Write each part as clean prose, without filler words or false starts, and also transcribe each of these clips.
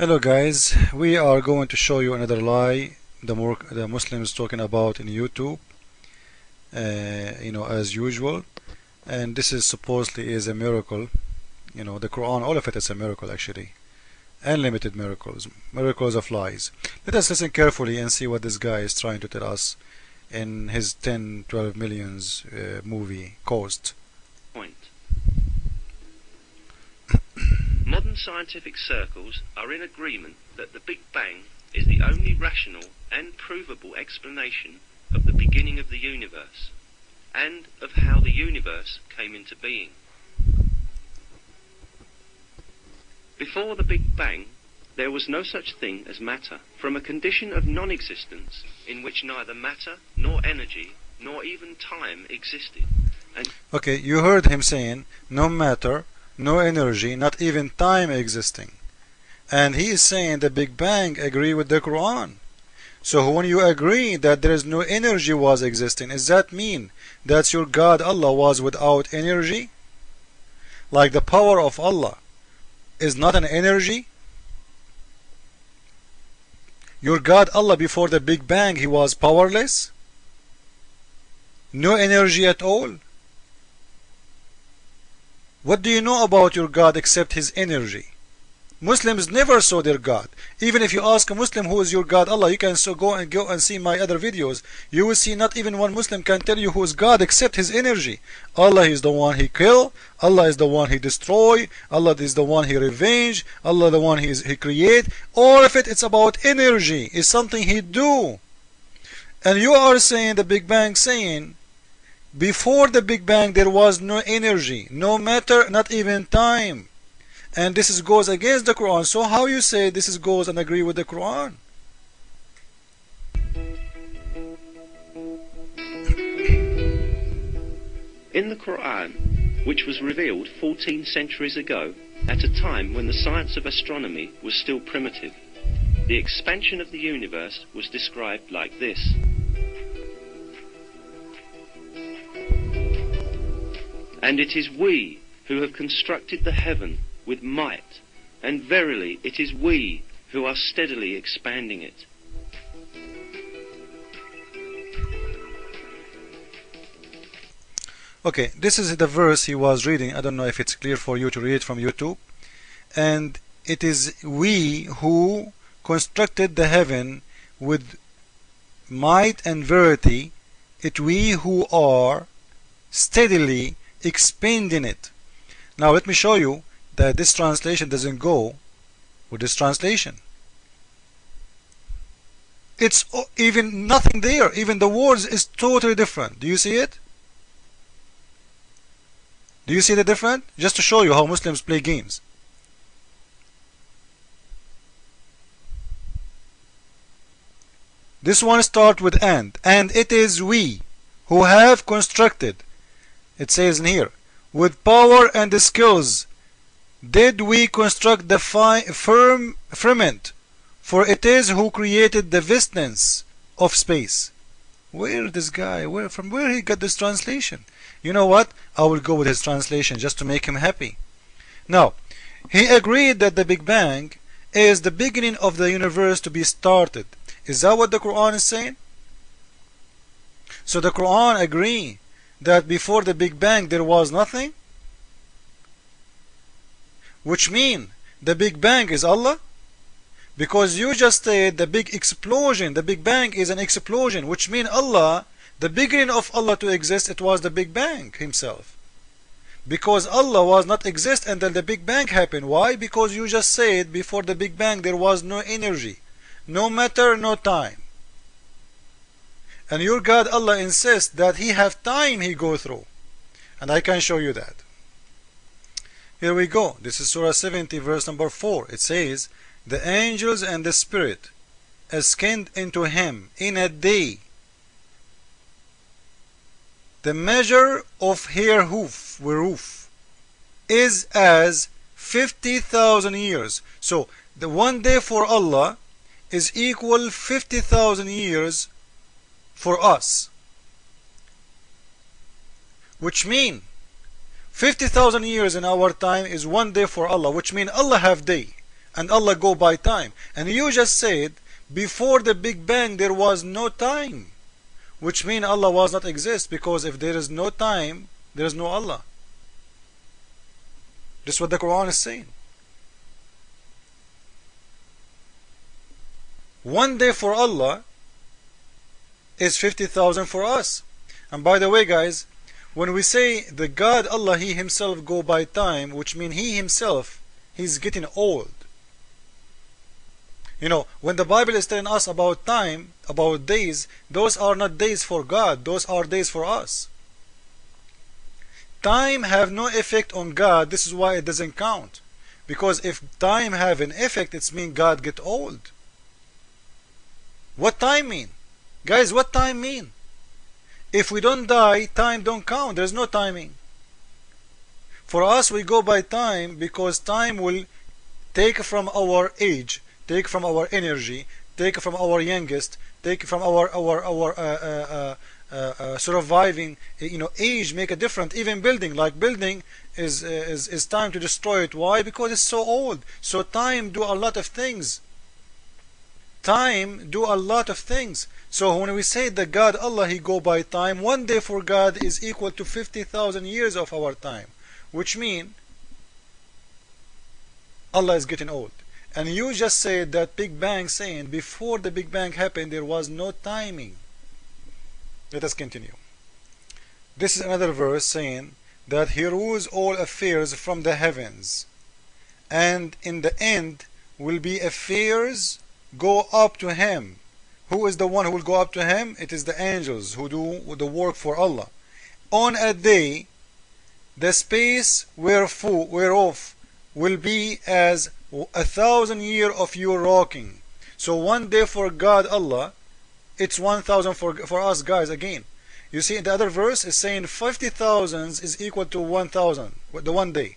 Hello guys, we are going to show you another lie the Muslims talking about in YouTube, as usual. And this is supposedly is a miracle. The Quran, all of it is a miracle actually. Unlimited miracles, miracles of lies. Let us listen carefully and see what this guy is trying to tell us in his 10-12 millions movie Coast. Point. Modern scientific circles are in agreement that the Big Bang is the only rational and provable explanation of the beginning of the universe, and of how the universe came into being. Before the Big Bang, there was no such thing as matter. From a condition of non-existence, in which neither matter, nor energy, nor even time existed. Okay, you heard him saying, no matter, no energy, not even time existing. And he is saying the Big Bang agree with the Quran. So when you agree that there is no energy was existing, does that mean that your God Allah was without energy? Like the power of Allah is not an energy? Your God Allah before the Big Bang, he was powerless? No energy at all? What do you know about your God except his energy? Muslims never saw their God. Even if you ask a Muslim who is your God Allah, you can go and see my other videos. You will see not even one Muslim can tell you who is God except his energy. Allah is the one he kill. Allah is the one he destroy. Allah is the one he revenge. Allah the one he create. All of it's about energy. It's something he do. And you are saying the Big Bang saying before the Big Bang there was no energy, no matter, not even time. And this goes against the Quran. So how you say this goes and agree with the Quran? In the Quran, which was revealed 14 centuries ago, at a time when the science of astronomy was still primitive, the expansion of the universe was described like this. And it is we who have constructed the heaven with might, and verily it is we who are steadily expanding it. Okay, this is the verse he was reading. I don't know if it's clear for you to read it from YouTube. And it is we who constructed the heaven with might and verity, it we who are steadily expanding it. Now let me show you that this translation doesn't go with this translation. It's even nothing there. Even the words is totally different. Do you see it? Do you see the difference? Just to show you how Muslims play games. This one starts with and it is we who have constructed. It says in here, with power and the skills did we construct the firmament, for it is who created the vastness of space. Where this guy, from where he got this translation? You know what? I will go with his translation just to make him happy. Now, he agreed that the Big Bang is the beginning of the universe to be started. Is that what the Quran is saying? So the Quran agree that before the Big Bang there was nothing? Which mean the Big Bang is Allah? Because you just said the big explosion, the Big Bang is an explosion, which mean Allah, the beginning of Allah to exist, it was the Big Bang himself. Because Allah was not exist until the Big Bang happened. Why? Because you just said before the Big Bang there was no energy, no matter, no time. And your God Allah insists that he have time he go through. And I can show you that. Here we go. This is Surah 70 verse number 4. It says, the angels and the spirit ascend into him in a day. The measure of her roof is as 50,000 years. So the one day for Allah is equal 50,000 years for us. Which mean 50,000 years in our time is one day for Allah, which means Allah have day. and Allah go by time. And you just said before the Big Bang there was no time, which means Allah was not exist, because if there is no time, there is no Allah. This is what the Quran is saying. One day for Allah is 50,000 for us. And by the way, guys, when we say the God Allah, He Himself go by time, which means He Himself, He's getting old. You know, when the Bible is telling us about time, about days, those are not days for God, those are days for us. Time have no effect on God, this is why it doesn't count. Because if time have an effect, it means God get old. What time mean? Guys, what time mean? If we don't die, time don't count, there's no timing. For us, we go by time because time will take from our age, take from our energy, take from our youngest, take from our surviving, age make a difference. Even building, like building is time to destroy it. Why? Because it's so old. So time do a lot of things. Time do a lot of things. So when we say that God Allah, He go by time, one day for God is equal to 50,000 years of our time, which means Allah is getting old. And you just said that Big Bang, saying before the Big Bang happened there was no timing. Let us continue. This is another verse saying that He rules all affairs from the heavens, and in the end will be affairs go up to Him. Who is the one who will go up to Him? It is the angels who do the work for Allah. On a day the space whereof will be as 1,000 years of your walking. So one day for God Allah, it's 1,000 for us, guys. Again, you see in the other verse is saying 50,000 is equal to 1,000, the one day.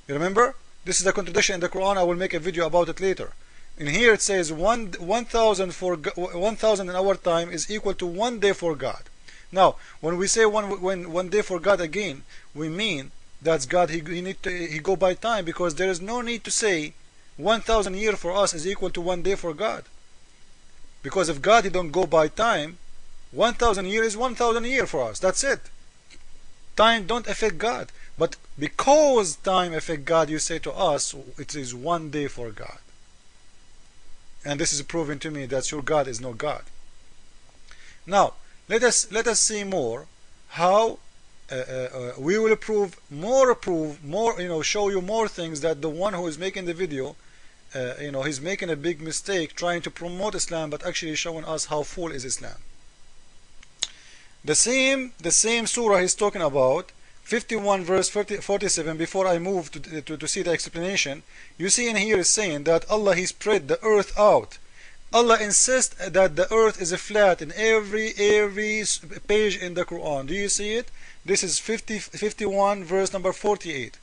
You remember? This is a contradiction in the Quran. I will make a video about it later. In here it says 1,000 for 1,000 in our time is equal to one day for God. Now, when we say one day for God, again, we mean that's God. He go by time, because there is no need to say 1,000 years for us is equal to one day for God. Because if God He don't go by time, 1,000 years is 1,000 years for us. That's it. Time don't affect God. But because time affect God, you say to us it is one day for God. And this is proven to me that your God is no God. Now let us see more how we will prove more, show you more things that the one who is making the video, he's making a big mistake trying to promote Islam, but actually showing us how full is Islam. The same surah he's talking about, 51 verse 47. Before I move to see the explanation, you see in here is saying that Allah He spread the earth out. Allah insists that the earth is flat in every page in the Quran. Do you see it? This is 51 verse number 48.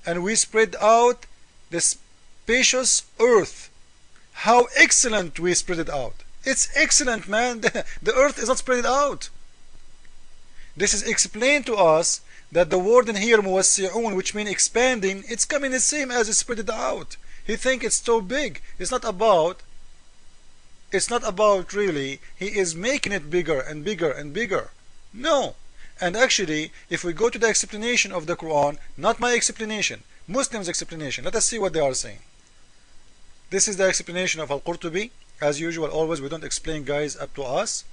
And we spread out the spacious earth. How excellent we spread it out. It's excellent, man. The earth is not spread out. This is explained to us that the word in here muwassi'un, which means expanding, it's coming the same as spread it out. He think it's so big. It's not about really he is making it bigger and bigger and bigger. No. And actually, if we go to the explanation of the Quran, not my explanation, Muslims' explanation, let us see what they are saying. This is the explanation of Al-Qurtubi. As usual, always we don't explain, guys, up to us,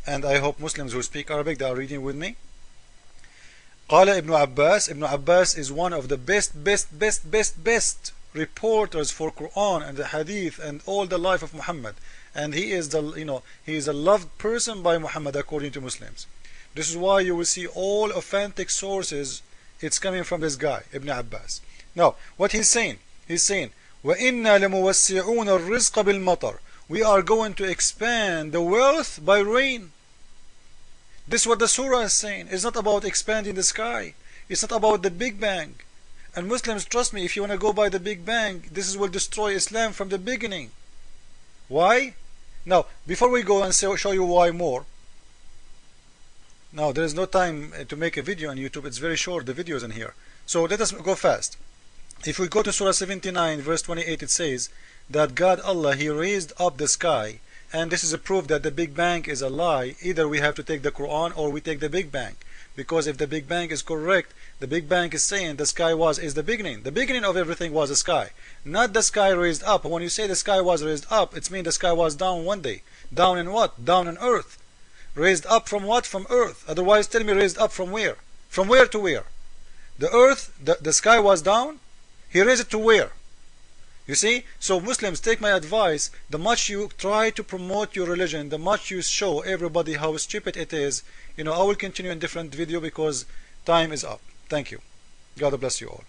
and I hope Muslims who speak Arabic, they are reading with me. قال Ibn Abbas. Ibn Abbas is one of the best best reporters for Quran and the Hadith and all the life of Muhammad, and he is he is a loved person by Muhammad according to Muslims. This is why you will see all authentic sources, it's coming from this guy Ibn Abbas. Now what he's saying, وَإِنَّا لَمُوَسِّعُونَ الرِّزْقَ بِالْمَطَرِ, we are going to expand the wealth by rain. This is what the surah is saying. It's not about expanding the sky. It's not about the Big Bang. And Muslims, trust me, if you want to go by the Big Bang, this will destroy Islam from the beginning. Why? Now, before we go and show you why more. Now, there is no time to make a video on YouTube. It's very short, the videos in here. So let us go fast. If we go to Surah 79 verse 28, it says that God Allah, He raised up the sky, and this is a proof that the Big Bang is a lie. Either we have to take the Quran or we take the Big Bang, because if the Big Bang is correct, the Big Bang is saying the sky is the beginning. The beginning of everything was the sky, not the sky raised up. When you say the sky was raised up, it means the sky was down one day. Down in what? Down in earth. Raised up from what? From earth. Otherwise tell me, raised up from where? From where to where? The earth, the sky was down. He raised it to where? You see? So Muslims, take my advice. The much you try to promote your religion, the much you show everybody how stupid it is. I will continue in different video because time is up. Thank you. God bless you all.